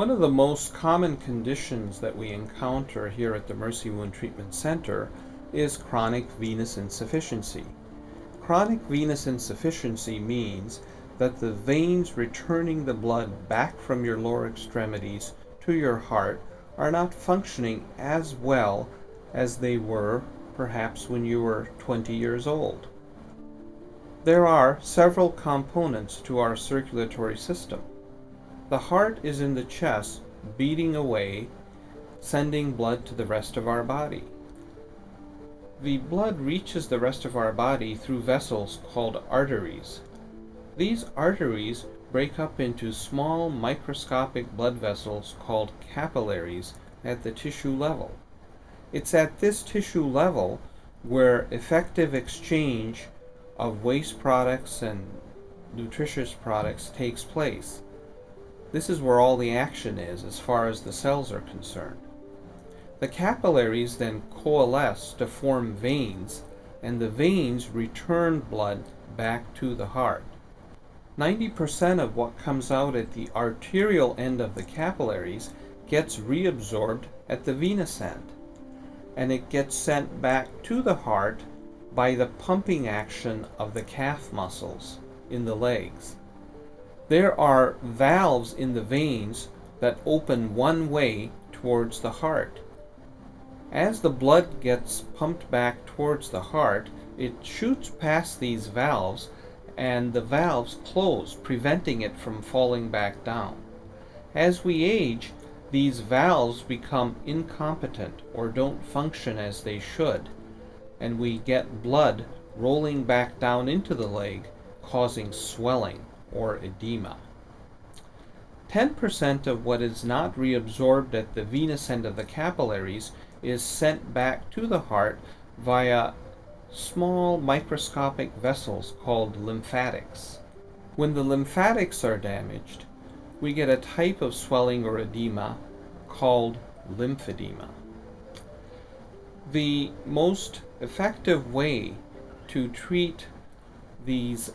One of the most common conditions that we encounter here at the Mercy Wound Treatment Center is chronic venous insufficiency. Chronic venous insufficiency means that the veins returning the blood back from your lower extremities to your heart are not functioning as well as they were perhaps when you were 20 years old. There are several components to our circulatory system. The heart is in the chest, beating away, sending blood to the rest of our body. The blood reaches the rest of our body through vessels called arteries. These arteries break up into small microscopic blood vessels called capillaries at the tissue level. It's at this tissue level where effective exchange of waste products and nutritious products takes place. This is where all the action is as far as the cells are concerned. The capillaries then coalesce to form veins, and the veins return blood back to the heart. 90% of what comes out at the arterial end of the capillaries gets reabsorbed at the venous end, and it gets sent back to the heart by the pumping action of the calf muscles in the legs. There are valves in the veins that open one way towards the heart. As the blood gets pumped back towards the heart, it shoots past these valves, and the valves close, preventing it from falling back down. As we age, these valves become incompetent or don't function as they should, and we get blood rolling back down into the leg, causing swelling or edema. 10% of what is not reabsorbed at the venous end of the capillaries is sent back to the heart via small microscopic vessels called lymphatics. When the lymphatics are damaged, we get a type of swelling or edema called lymphedema. The most effective way to treat these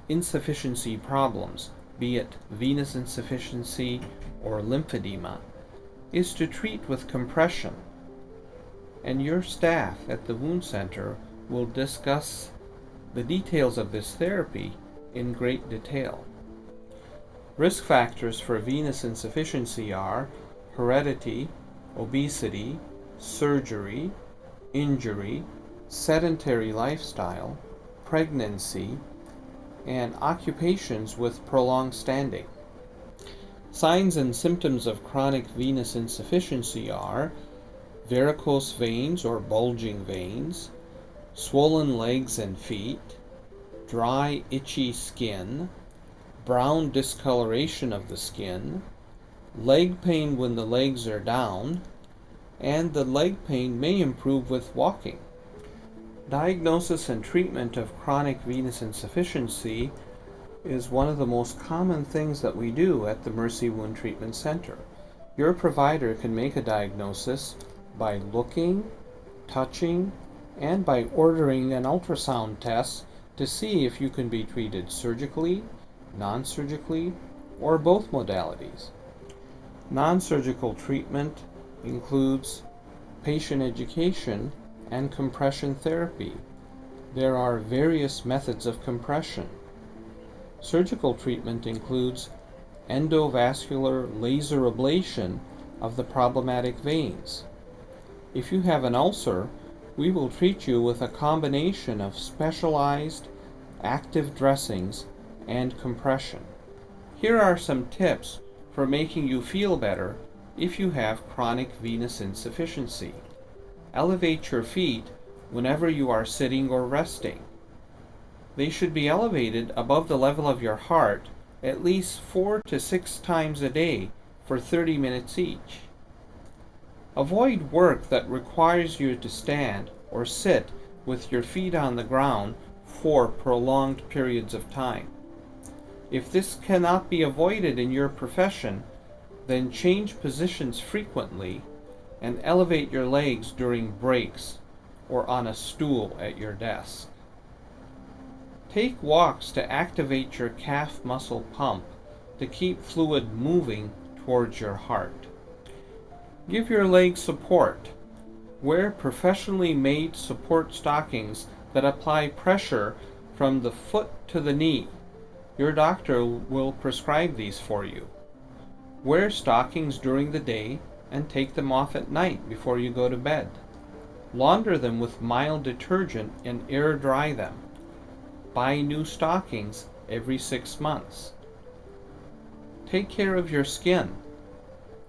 insufficiency problems, be it venous insufficiency or lymphedema, is to treat with compression. And your staff at the wound center will discuss the details of this therapy in great detail. Risk factors for venous insufficiency are heredity, obesity, surgery, injury, sedentary lifestyle, pregnancy, and occupations with prolonged standing. Signs and symptoms of chronic venous insufficiency are varicose veins or bulging veins, swollen legs and feet, dry, itchy skin, brown discoloration of the skin, leg pain when the legs are down, and the leg pain may improve with walking. Diagnosis and treatment of chronic venous insufficiency is one of the most common things that we do at the Mercy Wound Treatment Center. Your provider can make a diagnosis by looking, touching, and by ordering an ultrasound test to see if you can be treated surgically, non-surgically, or both modalities. Non-surgical treatment includes patient education and compression therapy. There are various methods of compression. Surgical treatment includes endovascular laser ablation of the problematic veins. If you have an ulcer, we will treat you with a combination of specialized active dressings and compression. Here are some tips for making you feel better if you have chronic venous insufficiency. Elevate your feet whenever you are sitting or resting. They should be elevated above the level of your heart at least 4 to 6 times a day for 30 minutes each. Avoid work that requires you to stand or sit with your feet on the ground for prolonged periods of time. If this cannot be avoided in your profession, then change positions frequently and elevate your legs during breaks or on a stool at your desk. Take walks to activate your calf muscle pump to keep fluid moving towards your heart. Give your legs support. Wear professionally made support stockings that apply pressure from the foot to the knee. Your doctor will prescribe these for you. Wear stockings during the day and take them off at night before you go to bed. Launder them with mild detergent and air dry them. Buy new stockings every 6 months. Take care of your skin.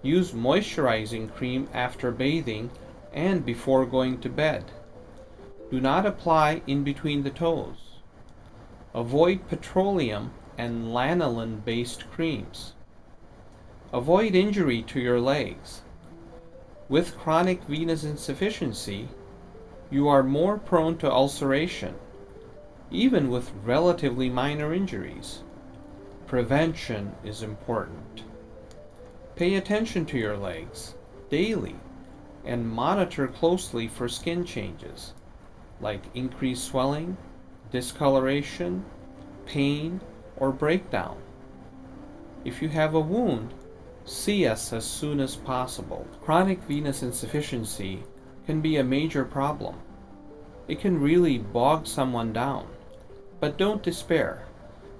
Use moisturizing cream after bathing and before going to bed. Do not apply in between the toes. Avoid petroleum and lanolin-based creams. Avoid injury to your legs. With chronic venous insufficiency, you are more prone to ulceration, even with relatively minor injuries. Prevention is important. Pay attention to your legs daily and monitor closely for skin changes, like increased swelling, discoloration, pain, or breakdown. If you have a wound, see us as soon as possible. Chronic venous insufficiency can be a major problem. It can really bog someone down. But don't despair.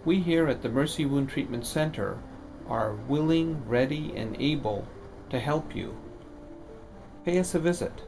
We here at the Mercy Wound Treatment Center are willing, ready, and able to help you. Pay us a visit.